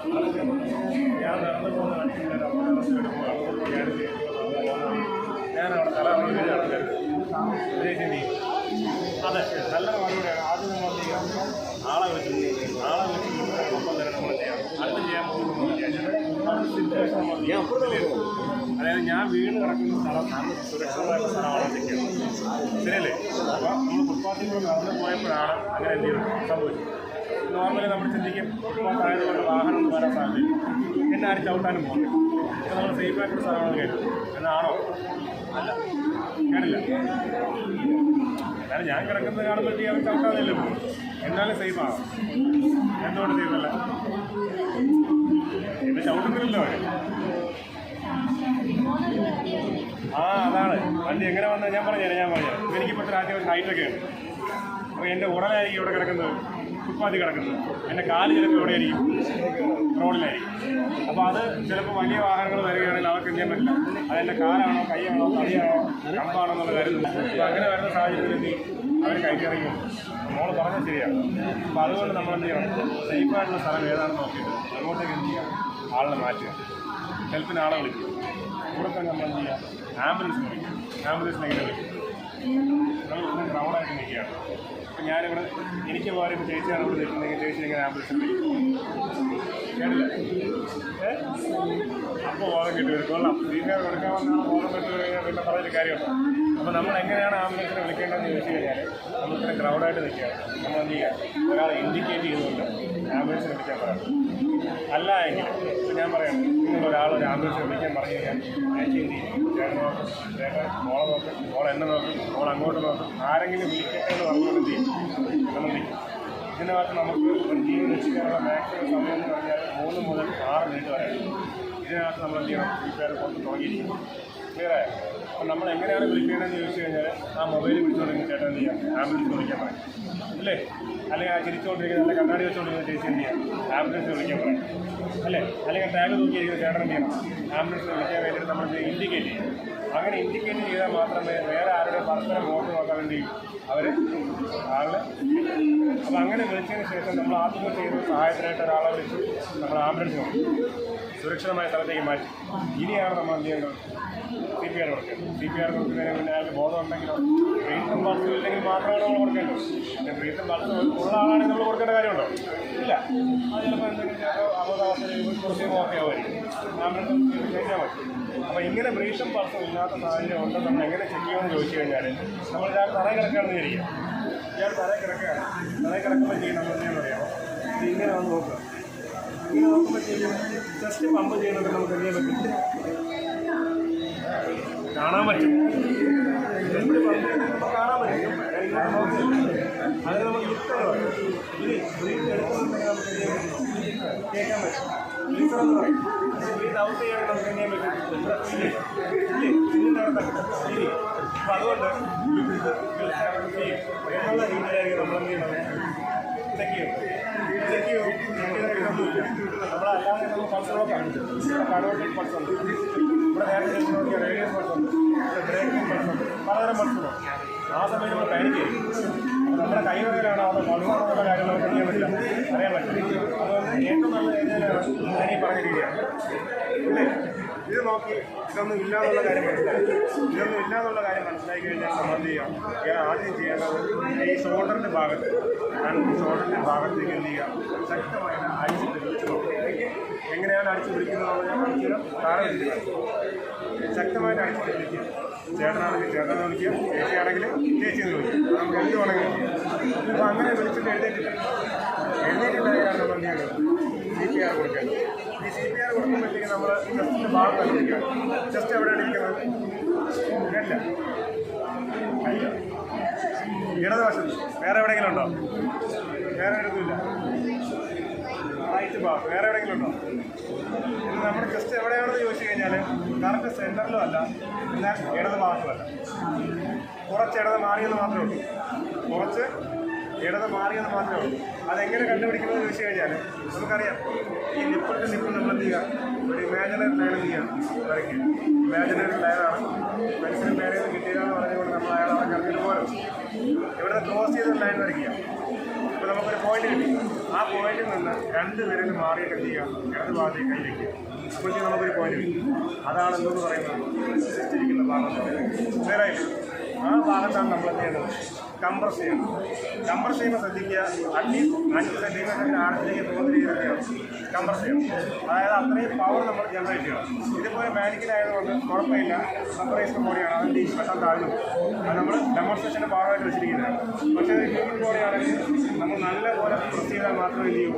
ഞാൻ നടന്നു പോകുന്ന ഞാൻ അവിടെ തല അതെ നല്ലൊരു മറുപടിയാണ്. ആദ്യം നമ്മൾ എന്ത് ചെയ്യാം, ആളെ വിളിച്ചു ഒപ്പം തന്നെ നമ്മൾ ചെയ്യാം. അടുത്ത് ചെയ്യാൻ പോകുന്നത് സിറ്റുവേഷൻ നമ്മൾ ചെയ്യാം. അതായത് ഞാൻ വീണ് കിടക്കുന്ന സ്ഥലം നല്ല സുരക്ഷിതമായിട്ടുള്ള സ്ഥലമാണ് നിൽക്കുന്നത്, ശരിയല്ലേ? അപ്പോൾ നമ്മൾ ഫുട്പാത്തിലൂടെ നടന്നു പോയപ്പോഴാണ് അങ്ങനെ എന്ത് ചെയ്യും സംഭവിച്ചത്. നോർമലി നമ്മൾ ചിന്തിക്കും ഫുട്പാത്ത് ആയതുകൊണ്ട് വാഹനം ഒന്നും വരാൻ സാധ്യതയില്ല, എന്നെ ആരും ചവിട്ടാനും പോകുന്നു. അപ്പോൾ നമ്മൾ സേഫായിട്ടുള്ള സ്ഥലമാണ് കേട്ടു എന്നാണോ? അല്ല, കേട്ടില്ല. എന്നാലും ഞാൻ കിടക്കുന്നത് കാണുമ്പോഴത്തേക്ക് അവർ ചവിട്ടാനല്ലേ പോകും, എന്നാലും സേഫാണ്. എന്തുകൊണ്ട് സേഫല്ല? എന്നെ ചവിട്ടുന്നില്ലല്ലോ അവർ. അതാണ് വണ്ടി എങ്ങനെ വന്നാൽ ഞാൻ പറഞ്ഞുതരാം. എനിക്ക് ഇപ്പോൾ അത്യാവശ്യം ഹൈറ്റൊക്കെ ഉണ്ട്. അപ്പോൾ എൻ്റെ ഉടലായിരിക്കും ഇവിടെ കിടക്കുന്നത്, ഫുട്പാത്തിൽ കിടക്കുന്നത്. എൻ്റെ കാല് ചിലപ്പോൾ എവിടെയായിരിക്കും, റോഡിലായിരിക്കും. അപ്പോൾ അത് ചിലപ്പോൾ വലിയ വാഹനങ്ങൾ വരികയാണെങ്കിൽ അവർക്ക് എന്ത് ചെയ്യാൻ പറ്റില്ല. അതെൻ്റെ കാലാണോ കൈയാണോ തടിയാണോ കമ്പാണോ എന്നുള്ള കാര്യമില്ല. അപ്പോൾ അങ്ങനെ വരുന്ന സാഹചര്യത്തിൽ അവർ കൈക്കിറങ്ങി. മോള് പറഞ്ഞത് ശരിയാണ്. അപ്പോൾ അതുകൊണ്ട് നമ്മൾ എന്ത് ചെയ്യണം, സേഫായിട്ടുള്ള സ്ഥലം ഏതാണെന്ന് നോക്കിയിട്ട് അങ്ങോട്ടേക്ക് എന്ത് ചെയ്യുക, ആളിനെ മാറ്റുക, ഹെൽപ്പിന് ആളെ വിളിക്കുക. കൂടെ തന്നെ നമ്മൾ എന്ത് ചെയ്യുക, ആംബുലൻസ് വിളിക്കുക. ആംബുലൻസിനെ എങ്ങനെ വിളിക്കും? നമ്മൾ ഇങ്ങനെ ക്രൗഡായിട്ട് നിൽക്കുകയാണ്. അപ്പോൾ ഞാനിവിടെ എനിക്ക് പോലും ഇപ്പോൾ ചേച്ചിയാണ് ഇവിടെ നിൽക്കുന്നെങ്കിൽ ചേച്ചി എങ്ങനെ ആംബുലൻസ് വിളിക്കും? കേട്ടില്ല. അപ്പോൾ ബോധം കിട്ടി വരും. കൊള്ളാം, വീട്ടുകാർ കൊടുക്കാമെന്നാണ് ബോധം കിട്ടി കഴിഞ്ഞാൽ പിന്നെ പറഞ്ഞൊരു കാര്യമുണ്ട്. അപ്പോൾ നമ്മൾ എങ്ങനെയാണ് ആംബുലൻസിനെ വിളിക്കേണ്ടതെന്ന് ചോദിച്ചു കഴിഞ്ഞാൽ നമ്മളിങ്ങനെ ക്രൗഡായിട്ട് നിൽക്കുകയാണ്. നമ്മൾ എന്ത് ചെയ്യുക, ഒരാളെ ഇൻഡിക്കേറ്റ് ചെയ്തുകൊണ്ട് ആംബുലൻസിനെ വിളിക്കാൻ പറയാം. അല്ല എങ്കിൽ ഇപ്പോൾ ഞാൻ പറയാം, നിങ്ങളൊരാൾ ഒരു ആംബുലൻസിനെ വിളിക്കാൻ പറഞ്ഞു കഴിഞ്ഞാൽ ചേച്ചി എന്ത് ചെയ്യും, ചേട്ടൻ നോക്കും, ചേട്ടൻ മോളെ നോക്കും, മോൾ എന്നെ നോക്കും, മോൾ അങ്ങോട്ട് നോക്കും. ആരെങ്കിലും വിളിക്കട്ടെ എന്ന് പറഞ്ഞുകൊണ്ട് എന്ത് ചെയ്യും, നമ്മൾ നിൽക്കും. ഇതിനകത്ത് നമുക്ക് ഒരു ജീവൻ രക്ഷിക്കാനുള്ള മാക്സിമം സമയം എന്ന് പറഞ്ഞാൽ 3 മുതൽ 6 മിനിറ്റ് വരെയാണ്. ഇതിനകത്ത് നമ്മൾ എന്ത് ചെയ്യണം, വീട്ടുകാരെ പുറത്ത് തുടങ്ങിയിരിക്കും. ക്ലിയറായോ? അപ്പോൾ നമ്മൾ എങ്ങനെയാണ് വിളിക്കേണ്ടതെന്ന് ചോദിച്ചു കഴിഞ്ഞാൽ ആ മൊബൈൽ വിളിച്ചുകൊണ്ടിരിക്കുന്ന ചേട്ടൻ എന്ത് ചെയ്യാം, ആംബുലൻസ് വിളിക്കാൻ പറയും, അല്ലേ? അല്ലെങ്കിൽ ആ ചിരിച്ചുകൊണ്ടിരിക്കുന്ന നല്ല കണ്ണാടി വെച്ചുകൊണ്ടിരിക്കുന്ന ചേച്ചി എന്ത് ചെയ്യാം, ആംബുലൻസ് വിളിക്കാൻ പറയും, അല്ലേ? അല്ലെങ്കിൽ ടാഗ് നോക്കിയിരിക്കുന്ന ചേട്ടൻ എന്ത് ചെയ്യണം, ആംബുലൻസ് വിളിക്കാൻ വേണ്ടിയിട്ട് നമ്മൾ ഇൻഡിക്കേറ്റ് ചെയ്യും. അങ്ങനെ ഇൻഡിക്കേറ്റ് ചെയ്താൽ മാത്രമേ വേറെ ആരുടെ പരസ്പരം മോട്ട് നോക്കാൻ വേണ്ടി അവർ ആളെ. അപ്പോൾ അങ്ങനെ വിളിച്ചതിന് ശേഷം നമ്മൾ ആദ്യം ചെയ്ത് സഹായത്തിനായിട്ട് ഒരാളെ വിളിച്ച് നമ്മൾ ആംബുലൻസ് നോക്കും, സുരക്ഷിതമായ സ്ഥലത്തേക്ക് മാറ്റി. ഇനിയാണ് നമ്മൾ എന്ത് ചെയ്യേണ്ടത്, CPR കൊടുക്കേണ്ടത്. CPR കൊടുക്കുന്നതിന് പിന്നെ അയാൾക്ക് ബോധം ഉണ്ടെങ്കിലോ ബ്രീത്തും പൾസും ഇല്ലെങ്കിൽ മാത്രമാണ് നമ്മൾ കൊടുക്കേണ്ടത്. പിന്നെ ബ്രീത്തും പൾസും ഉള്ള ആളാണെങ്കിൽ നമ്മൾ കൊടുക്കേണ്ട കാര്യമുണ്ടോ? ഇല്ല. അത് ചിലപ്പോൾ എന്തെങ്കിലും ചിലപ്പോൾ അബോധാവസ്ഥയിൽ കുറച്ച് ഓക്കെ ആവുമായിരിക്കും, ആംബുലൻസ് കഴിഞ്ഞാൽ മതി. അപ്പോൾ ഇങ്ങനെ ബ്രീത്തും പൾസും ഇല്ലാത്ത സാഹചര്യം ഉണ്ടെന്ന് നമ്മൾ എങ്ങനെ ചെക്ക് ചെയ്യുമെന്ന് ചോദിച്ചു കഴിഞ്ഞാൽ നമ്മൾ ഇയാൾ തറയിൽ കിടക്കുകയാണെന്ന് വിചാരിക്കുക. ഇയാൾ തറയിൽ കിടക്കുകയാണ്, തറയിൽ കിടക്കുമ്പോൾ ചെയ്യും നമ്മൾ എന്തെങ്കിലും അറിയാമോ, ഇങ്ങനെ വന്ന് നോക്കുക. ഇങ്ങനെ നോക്കുമ്പോഴത്തേക്കും ജസ്റ്റ് പമ്പ് ചെയ്യുന്നത് നമുക്ക് എന്ത് ചെയ്യാൻ പറ്റും, കാണാൻ പറ്റും. എപ്പോഴും പമ്പ് ചെയ്യുമ്പോൾ കാണാൻ പറ്റും. അതിന് നമുക്ക് ലിഫ്റ്റർ പറയും. ഇനി ബ്രീത്ത് എടുക്കുന്നുണ്ടെങ്കിൽ നമുക്ക് എന്ത് ചെയ്യാൻ പറ്റും, കേൾക്കാൻ പറ്റും. ലിഫ്റ്റർ എന്ന് പറയും. ബ്രീത്ത് ഔട്ട് ചെയ്യാൻ നമുക്ക് എന്ത് ചെയ്യാൻ പറ്റും, ഇല്ലേ ഇനി നടത്താൻ ശരി. അപ്പോൾ അതുകൊണ്ട് എന്നുള്ള രീതിയിലായിരിക്കും നമ്മൾ എന്ത് ചെയ്യുന്നത്, ചെക്ക് ചെയ്യും. നമ്മളല്ലാതെ നമ്മൾ പൾസ് നോക്കാം, കൺവേർട്ടഡ് പൾസ് ഉണ്ട്, ഇവിടെ നേരത്തെ നോക്കിയ റേഡിയസ് പൾസ് ഉണ്ട്, ഇവിടെ ബ്രേക്കിംഗ് പൾസ് ഉണ്ട്, പലതരം പൾസ് ഉണ്ട്. ആ സമയത്ത് നമ്മൾ പാനിക് ചെയ്യും. നമ്മുടെ കൈവരയിലാണോ അതോ പൾസാണെന്നുള്ള കാര്യം നമുക്ക് ചെയ്യാൻ പറ്റില്ല, അറിയാൻ പറ്റില്ല. അതുകൊണ്ട് ഏറ്റവും നല്ല രീതിയിലാണ് ഞാൻ ഈ പറഞ്ഞ രീതിയാണ്, ഇല്ലേ? ഇത് നോക്കി ഇതൊന്നും ഇല്ലാന്നുള്ള കാര്യം മനസ്സിലായി. ഇതൊന്നും ഇല്ലാന്നുള്ള കാര്യം മനസ്സിലാക്കി കഴിഞ്ഞാൽ നമ്മൾ എന്ത് ചെയ്യാം, ആദ്യം ചെയ്യേണ്ടത് ഈ ഷോൾഡറിൻ്റെ ഭാഗത്ത്, ഷോൾഡറിൻ്റെ ഭാഗത്തേക്ക് എന്ത് ചെയ്യുക, ശക്തമായിട്ട് അടിച്ച് പിടിച്ച് നോക്കുക. എങ്ങനെയാണ് അടിച്ച് പിടിക്കുന്നത് ഞാൻ പഠിക്കുക. താഴെ വിളിക്കുക, ശക്തമായിട്ട് അടിച്ച് പിടിക്കുക. ചേട്ടനാണെങ്കിൽ ചേട്ടനെ വിളിക്കുക, ചേച്ചിയാണെങ്കിൽ ചേച്ചിയെന്ന് വിളിക്കുക. നമുക്ക് എന്ത് വേണമെങ്കിലും ചെയ്യാം. അപ്പോൾ അങ്ങനെ വിളിച്ചിട്ട് എഴുന്നേറ്റില്ല എഴുന്നേറ്റില്ലായാണ് നമ്മൾ എന്ത് ചെയ്യേണ്ടത്, CPR കൊടുക്കേണ്ടത്. ഈ CPR കൊടുക്കുമ്പോഴത്തേക്ക് നമ്മൾ ചെസ്റ്റിൻ്റെ ഭാഗം കണ്ടിരിക്കുക. ചെസ്റ്റ് എവിടെയാണ് ഇരിക്കുന്നത്, കേട്ടില്ല, അല്ല ഇടതുവശത്ത്. വേറെ എവിടെയെങ്കിലും ഉണ്ടോ? വേറെ എടുക്കില്ല. റൈറ്റ് ഭാഗം വേറെ എവിടെയെങ്കിലും ഉണ്ടോ? ഇത് നമ്മുടെ ചെസ്റ്റ് എവിടെയാണെന്ന് ചോദിച്ചു കഴിഞ്ഞാൽ കറക്റ്റ് സെൻറ്ററിലും അല്ല, എന്നാൽ ഇടത് ഭാഗത്തുമല്ല, കുറച്ച് ഇടത് മാറിയെന്ന് മാത്രമേ ഉള്ളൂ. കുറച്ച് ഇടത് മാറിയെന്ന് മാത്രമേ ഉള്ളൂ. അതെങ്ങനെ കണ്ടുപിടിക്കണമെന്ന് ചോദിച്ചു കഴിഞ്ഞാൽ നമുക്കറിയാം, ഈ നിപ്പിളിൻ്റെ നിപ്പ് നമ്മൾ എന്ത് ചെയ്യുക, ഒരു ഇമാജിനറി ലൈൻ എന്ത് ചെയ്യുക, വരയ്ക്കുക. ഇമാജിനറി ലൈനാണ് പെൻസിലും പേരെന്ന് കിട്ടിയതെന്ന് പറഞ്ഞുകൊണ്ട് നമ്മൾ അയാളെ കറക്കിൽ പോലും ഇവിടുന്ന് ക്രോസ് ചെയ്തൊരു ലൈൻ വരയ്ക്കുക. അപ്പോൾ നമുക്കൊരു പോയിന്റ് കിട്ടി. ആ പോയിന്റിൽ നിന്ന് 2 വിരൽ മാറിയിട്ട് എന്ത് ചെയ്യുക, ഇടത് ഭാഗത്തേക്ക് കൈ വയ്ക്കുക. അപ്പോഴത്തേക്കും നമുക്കൊരു പോയിന്റ് കിട്ടും. അതാണ് എന്തെന്ന് പറയുന്നത് ഇരിക്കുന്ന ഭാഗം. വേറെ ആ ഭാഗത്താണ് നമ്മൾ എന്ത് ചെയ്യുന്നത്, കംപ്രസ് ചെയ്യണം. കംപ്രസ് ചെയ്യുമ്പോൾ ശ്രദ്ധിക്കുക, അറ്റ്ലീസ്റ്റ് 5 സെൻറ്റിമീറ്ററിൻ്റെ ആഴത്തിലേക്ക് തോന്നുന്ന രീതിയിൽ കംപ്രസ് ചെയ്യണം. അതായത് അത്രയും പവർ നമ്മൾ ജനറേറ്റ് ചെയ്യണം. ഇതുപോലെ മാനിക്കലായതുകൊണ്ട് കുഴപ്പമില്ല, കംപ്രൈസ്ഡ് ബോഡിയാണ്, അതിൻ്റെ ഈ പെട്ടെന്ന് താഴ്ന്നു. അത് നമ്മൾ ഡെമോൺസ്ട്രേഷൻ്റെ ഭാഗമായിട്ട് വെച്ചിരിക്കുന്നതാണ്. പക്ഷേ ഹ്യൂമൻ ബോഡിയാണെങ്കിൽ നമ്മൾ നല്ലപോലെ പ്രസ് ചെയ്താൽ മാത്രമേ എന്ത് ചെയ്യൂ,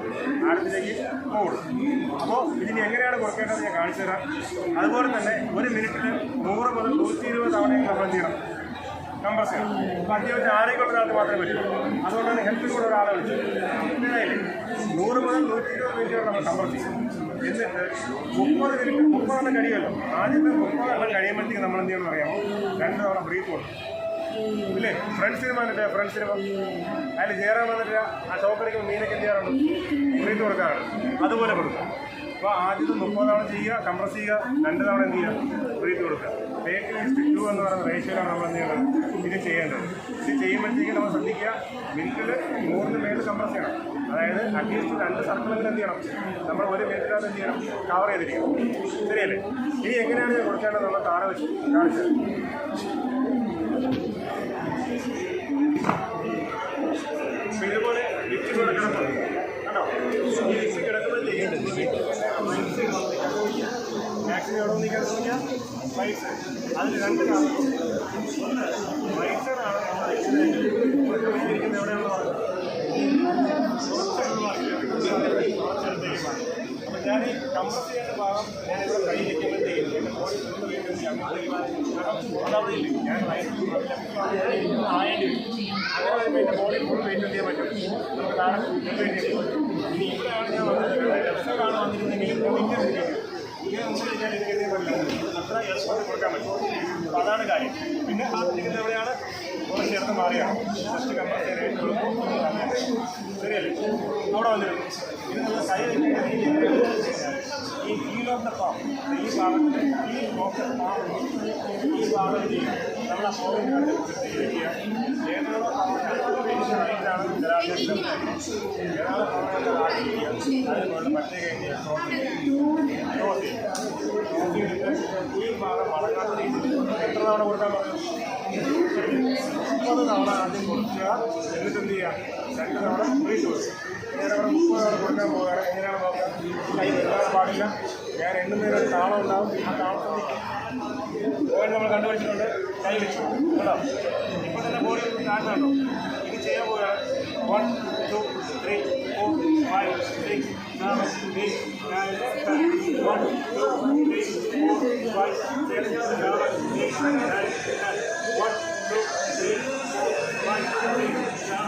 ആഴത്തിലേക്ക് പോകുള്ളൂ. അപ്പോൾ ഇതിന് എങ്ങനെയാണ് കുറയ്ക്കേണ്ടത് ഞാൻ കാണിച്ചു തരാം. അതുപോലെ തന്നെ 1 മിനിറ്റിൽ 100 മുതൽ 120 തവണയും നമ്മൾ എന്ത് ചെയ്യണം, കംപ്രസ് ചെയ്യണം. അപ്പോൾ അത്യാവശ്യം ആരോഗ്യമുള്ള ഒരാൾക്ക് മാത്രമേ പറ്റൂ. അതുകൊണ്ടാണ് ഹെൽത്തിൽ കൂടെ ഒരാളെ വിളിച്ചത്. ഇതായില്ലേ 100 മുതൽ 120 മിനിറ്റ് വരെ നമ്മൾ കംപ്രസ് ചെയ്യും. എന്നിട്ട് 30 മിനിറ്റ് 30 കഴിയുമല്ലോ. ആദ്യത്തെ 30 കഴിയുമ്പോഴത്തേക്ക് നമ്മൾ എന്ത് ചെയ്യണമെന്ന് അറിയാമോ, 2 തവണ ബ്രീത്ത് കൊടുക്കും. ഇല്ലേ, ഫ്രണ്ട് സിനിമ വന്നിട്ട് ഫ്രണ്ട് സിനിമ അതിൽ ജയറാൻ വന്നിട്ട് ആ ഷോക്കടിക്കുമ്പോൾ മീനൊക്കെ എന്ത് ചെയ്യാറുണ്ട്, ബ്രീത്ത് കൊടുക്കാറുണ്ട്. അതുപോലെ കൊടുക്കുക. അപ്പോൾ ആദ്യത്തെ 30 തവണ ചെയ്യുക, കംപ്രസ് ചെയ്യുക, 2 തവണ എന്ത് ചെയ്യുക, ബ്രീത്ത് കൊടുക്കുക. 8:2 എന്ന് പറയുന്ന റേഷ്യോയിലാണ് നമ്മൾ എന്ത് ചെയ്യേണ്ടത്, ഇത് ചെയ്യേണ്ടത്. ഇത് ചെയ്യുമ്പോഴത്തേക്കും നമ്മൾ ശ്രദ്ധിക്കുക, മിനിറ്റിൽ 100 മേളിൽ കംപ്രസ് ചെയ്യണം. അതായത് അറ്റ്ലീസ്റ്റ് 2 സർക്കിളെങ്കിലും എന്ത് ചെയ്യണം, നമ്മൾ 1 മിനിറ്റിനകത്ത് എന്ത് ചെയ്യണം, കവർ ചെയ്തിരിക്കണം. ശരിയല്ലേ? ഇനി എങ്ങനെയാണ് ഇത് കൊടുക്കേണ്ടത് നമ്മൾ താഴെ വെച്ച് കാണിച്ചത്. അപ്പോൾ ഇതുപോലെ ലിപ്സ് കിടക്കുന്നത് കണ്ടോ, ഈ ലിപ്സ് കിടക്കുന്നത് ചെയ്യേണ്ടത് മാക്സിമം എവിടെ നിൽക്കാൻ തോന്നിയാൽ റൈറ്റ് സൈഡ്. അതിൽ 2 കാണും. ഒന്ന് റൈറ്റ് സൈഡാണ് നമ്മൾ ഇരിക്കുന്നത്. എവിടെയാണെന്ന് പറയുന്നത് അപ്പോൾ ഞാൻ ഈ കംപ്രസ് ചെയ്യേണ്ട ഭാഗം ഞാനിവിടെ കൈ വയ്ക്കുമ്പോൾ ചെയ്യുന്നു. എൻ്റെ ബോഡി ഫുള്ള് വെയിറ്റ് അതവിടെയില്ല. ഞാൻ ആയേണ്ടി വരും. അങ്ങനെ വരുമ്പോൾ എൻ്റെ ബോഡി ഫുൾ വെയിറ്റ് ചെയ്യാൻ പറ്റും. നമുക്ക് താഴെ വെയിറ്റ് ചെയ്യാൻ പറ്റും. ഇനി ഇവിടെയാണ് ഞാൻ വന്നിട്ടുള്ളത്, ലെഫ്റ്റ് സൈഡാണ് വന്നിരുന്നെങ്കിലും ഇങ്ങനെ ഇങ്ങനെ മുമ്പിൽ ഞാൻ ഇത് കെട്ടിയ പറ്റില്ല. അത്ര എളുപ്പത്തിൽ കൊടുക്കാൻ പറ്റും. അപ്പോൾ അതാണ് കാര്യം. പിന്നെ ഇരിക്കുന്നത് എവിടെയാണ്, കുറച്ച് ചേർത്ത് മാറിയാണ് ജസ്റ്റ് കംപ്രസ് ചെയ്യാൻ. ശരിയല്ലേ? അവിടെ വന്നിരുന്നു. ഇത് നമ്മൾ കൈ ഈ ഹീൽ ഓഫ് ദ പാം, ഈ ഭാഗത്ത് ഈ ഓഫ് ദ പാം ഈ ഭാഗം ചെയ്യും. നമ്മൾ ആ ഫോമിൽ ചെയ്യുക. ഏതാണോ റൈറ്റാണ് ജലാശയം, ഏതാണോ അതിനുള്ള മറ്റേ കഴിഞ്ഞ് ക്രോസ് ചെയ്തിട്ട് ഈ ഭാഗം മടങ്ങാത്ത രീതിയിൽ എത്ര തവണ കൊടുക്കാൻ പറഞ്ഞു, 30 തവണ ആദ്യം കൊടുക്കുക. എന്നിട്ട് എന്ത് ചെയ്യുക, 2 തവണ ബ്രീത്ത് കൊടുക്കുക. ഞാൻ അവിടെ 30 തവണ കൊടുക്കാൻ പോവുകയാണ്. എങ്ങനെയാണ് നോക്കാം, കൈ വെക്കാൻ പാടില്ല. ഞാൻ എണ്ണുന്നതിനൊരു താളം ഉണ്ടാവും. ആ താളത്തിൽ പോയിന്റ് നമ്മൾ കണ്ടുപിടിച്ചിട്ടുണ്ട്. കൈ വെച്ചു കേട്ടോ. ഇപ്പോൾ തന്നെ ബോഡി താഴ്ന്നുണ്ടോ. ഇത് ചെയ്യാൻ പോവുകയാണ്. 1 2 3 4 5 6 7 8 9 10 1 2 3 4 5 6 7 8 9 10 1 2 3 4 5 6 7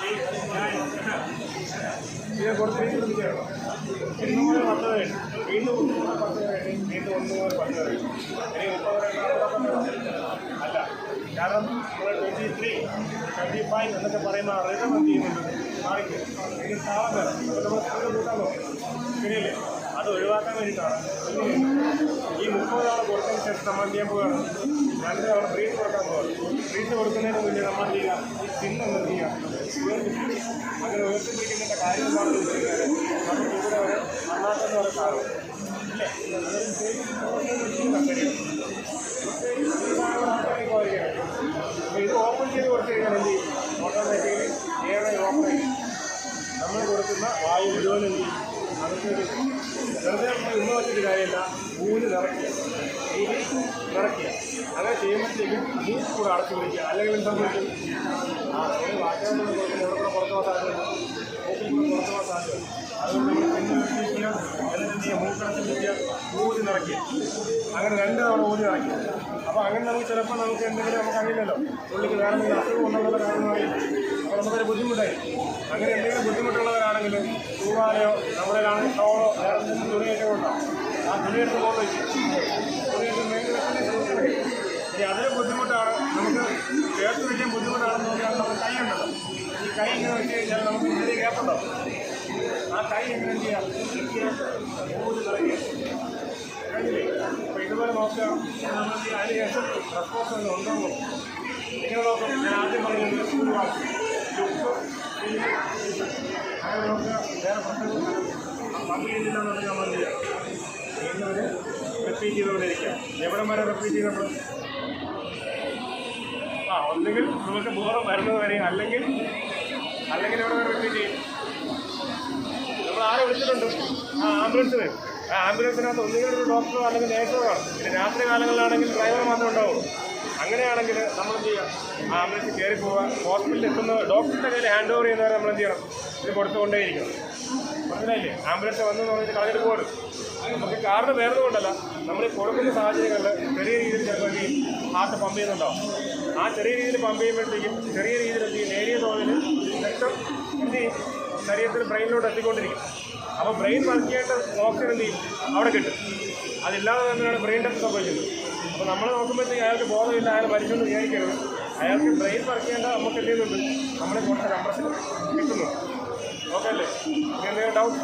8 9 10. ഇതിനെ കുറച്ച് വീണ്ടും ചെയ്യണം. 1 മുതൽ 10 വരെ വീണ്ടും 1 മുതൽ 10 വരെ വീണ്ടും 1 മുതൽ 10 വരെ. ഇനി 30 വരെ അല്ല, കാരണം നമ്മൾ 23 25 എന്നൊക്കെ പറയുന്ന റിതം എന്ത് ചെയ്യുന്നുണ്ട്, മാറിക്കും. ഇതിന് താളം വരാം. അപ്പോൾ നമ്മൾ സ്പീഡ് കൂട്ടാൻ നോക്കും. ശരിയല്ലേ? അത് ഒഴിവാക്കാൻ വേണ്ടിയിട്ടാണ് ഈ 30 തവണ കൊടുത്തതിന് ശേഷം നമ്മൾ എന്ത് ചെയ്യാൻ പോവുകയാണ്, 2 തവണ ബ്രീത്ത് കൊടുക്കാൻ പോവുകയാണ്. ബ്രീത്ത് കൊടുക്കുന്നതിന് മുന്നേ നമ്മൾ എന്ത് ചെയ്യുക, ഈ സ്കിൻ ഒന്ന് എന്ത് ചെയ്യുക, ഉയർത്തിപ്പിടിക്കുക. അങ്ങനെ ഉയർത്തിപ്പിടിക്കുന്നതിൻ്റെ കാര്യം എന്താണെന്ന് വെച്ച് കഴിഞ്ഞാൽ നമുക്ക് ഇവിടെ ഒരു അണ്ണാട്ടം എന്ന് പറയുന്ന സാധനം ഇല്ലേ, അതൊരു അപ്പോൾ ഇത് ഓപ്പൺ ചെയ്ത് കൊടുത്തു കഴിഞ്ഞാൽ എന്ത് ചെയ്യും, ഓട്ടോമാറ്റിക്കലി എയറെ ഓപ്പൺ ചെയ്യും. നമ്മൾ കൊടുക്കുന്ന വായു മുഴുവൻ എന്ത് ചെയ്യും, അതൊക്കെ വെറുതെ ഉമ്മ വെച്ചിട്ട് കാര്യമില്ല, ഊര് നിറയ്ക്കുക, നിറയ്ക്കുക. അങ്ങനെ ചെയ്യുമ്പോഴത്തേക്കും മൂക്ക് കൂടെ അടച്ചു പിടിക്കുക. അല്ലെങ്കിൽ എന്താ സംഭവിക്കും, വാറ്റാൻ കൊടുക്കുന്ന പുറത്തു പോകാൻ സാധ്യത, മൂക്കിൽ കൂടെ പുറത്തു പോകാൻ സാധ്യത. അതുകൊണ്ട് നമ്മൾ പിന്നെ വെച്ചിരിക്കുക, എന്നിട്ട് എന്ത് ചെയ്യുക, മൂക്കടച്ച് പിടിക്കുക, ഊരി നിറയ്ക്കുക. അങ്ങനെ 2 തവണ ഊരി നിറയ്ക്കുക. അപ്പോൾ അങ്ങനെ നമുക്ക് ചിലപ്പോൾ നമുക്ക് എന്തെങ്കിലും നമുക്ക് അറിയില്ലല്ലോ, പുള്ളിക്ക് വേറെ എന്തെങ്കിലും അസുഖം ഉണ്ടെന്നുള്ള കാര്യം അറിയില്ല. അപ്പോൾ നമുക്കൊരു ബുദ്ധിമുട്ടായിരിക്കും. അങ്ങനെ എന്തെങ്കിലും ബുദ്ധിമുട്ടുള്ളവരാണെങ്കിൽ തൂവാലയോ നമ്മുടെ ഷോളോ വേറെ എന്തെങ്കിലും തുണിയൊക്കെ ഉണ്ടാവും. ആ തുണിയെടുത്ത് കൊണ്ട് വയ്ക്കും. തുണിയെടുത്ത് മേലിൽ വെക്കുന്ന ഇനി അതിന് ബുദ്ധിമുട്ടാണ്, നമുക്ക് ചേർത്ത് വയ്ക്കാൻ ബുദ്ധിമുട്ടാണെന്ന് നോക്കിയാൽ നമ്മുടെ കൈ ഉണ്ടല്ലോ, ഈ കൈ ഇങ്ങനെ വെച്ച് കഴിഞ്ഞാൽ നമുക്ക് ഇതിൽ ഗ്യാപ്പുണ്ടാവും. ആ കൈ എങ്ങനെ എന്ത് ചെയ്യാം, ഊരി നിറയ്ക്കുക. കഴിഞ്ഞില്ലേ? അപ്പോൾ ഇതുപോലെ നോക്കുക. നമ്മൾ അതിന് ശേഷം റെസ്പോൺസ് ഉണ്ടോ നോക്കും. ഇങ്ങനെ നോക്കും. ഞാൻ ആദ്യം പറഞ്ഞത് ലുക്ക് അങ്ങനെ നമുക്ക് വേറെ പ്രശ്നങ്ങൾ പമ്പ് ചെയ്യുന്നില്ലെന്നുണ്ടെങ്കിൽ നമ്മൾ എന്ത് ചെയ്യാം? ചെയ്യുന്നവർ റിപ്പീറ്റ് ചെയ്തുകൊണ്ടിരിക്കുക. എവിടെ വരെ റിപ്പീറ്റ് ചെയ്യുന്നുണ്ട്? ഒന്നുകിൽ നമുക്ക് ബോധം വരുന്നത് വരെ, അല്ലെങ്കിൽ എവിടെ വരെ റിപ്പീറ്റ് ചെയ്യും? നമ്മൾ ആരെ വിളിച്ചിട്ടുണ്ട്? ആംബുലൻസ് വരും. ആംബുലൻസിനകത്ത് ഒന്നുകിൽ ഒരു ഡോക്ടറോ അല്ലെങ്കിൽ നേഴ്സോ കാണും. പിന്നെ രാത്രി കാലങ്ങളിലാണെങ്കിൽ ഡ്രൈവർ മാത്രമേ ഉണ്ടാവും. അങ്ങനെയാണെങ്കിൽ നമ്മൾ എന്ത് ചെയ്യുക? ആംബുലൻസ് കയറി പോവുക. ഹോസ്പിറ്റലിൽ എത്തുന്ന ഡോക്ടറുടെ കയ്യിൽ ഹാൻഡ് ഓവർ ചെയ്യുന്നവരെ നമ്മൾ എന്ത് ചെയ്യണം? ഇത് കൊടുത്തുകൊണ്ടേയിരിക്കണം. മനസ്സിലായില്ലേ? ആംബുലൻസ് വന്നെന്ന് പറഞ്ഞിട്ട് കളഞ്ഞിട്ട് പോകരുത്. നമുക്ക് കാരണം വേറെ കൊണ്ടല്ല, നമ്മൾ കൊടുക്കുന്ന സാഹചര്യങ്ങളിൽ ചെറിയ രീതിയിൽ ചിലപ്പോൾ ഈ ഹാർട്ട് പമ്പ് ചെയ്യുന്നുണ്ടാവും. ആ ചെറിയ രീതിയിൽ പമ്പ് ചെയ്യുമ്പോഴത്തേക്കും ചെറിയ രീതിയിൽ എന്ത് ചെയ്യും? നേരിയ തോതിൽ രക്തം എന്ത് ചെയ്യും? ശരീരത്തിൽ ബ്രെയിനിലോട്ട് എത്തിക്കൊണ്ടിരിക്കും. അപ്പോൾ ബ്രെയിൻ വർക്ക് ചെയ്യേണ്ട ഓക്സിജൻ എന്ത് ചെയ്യും? അവിടെ കിട്ടും. അതില്ലാതെ തന്നെയാണ് ബ്രെയിൻ ഡെത്ത് സംഭവിക്കുന്നത്. അപ്പോൾ നമ്മൾ നോക്കുമ്പോഴത്തേക്ക് അയാൾക്ക് ബോധമില്ല, അയാൾ മരിച്ചെന്ന് വിചാരിക്കരുത്. അയാൾക്ക് ബ്രെയിൻ വർക്ക് ചെയ്യേണ്ട നമുക്ക് എന്ത് ചെയ്യുന്നുണ്ട്? നമ്മളെ കുറച്ച് കംപ്രഷൻ കിട്ടുന്നുണ്ട്. ഓക്കെ അല്ലേ? ഇനി എന്തെങ്കിലും ഡൗട്ട്?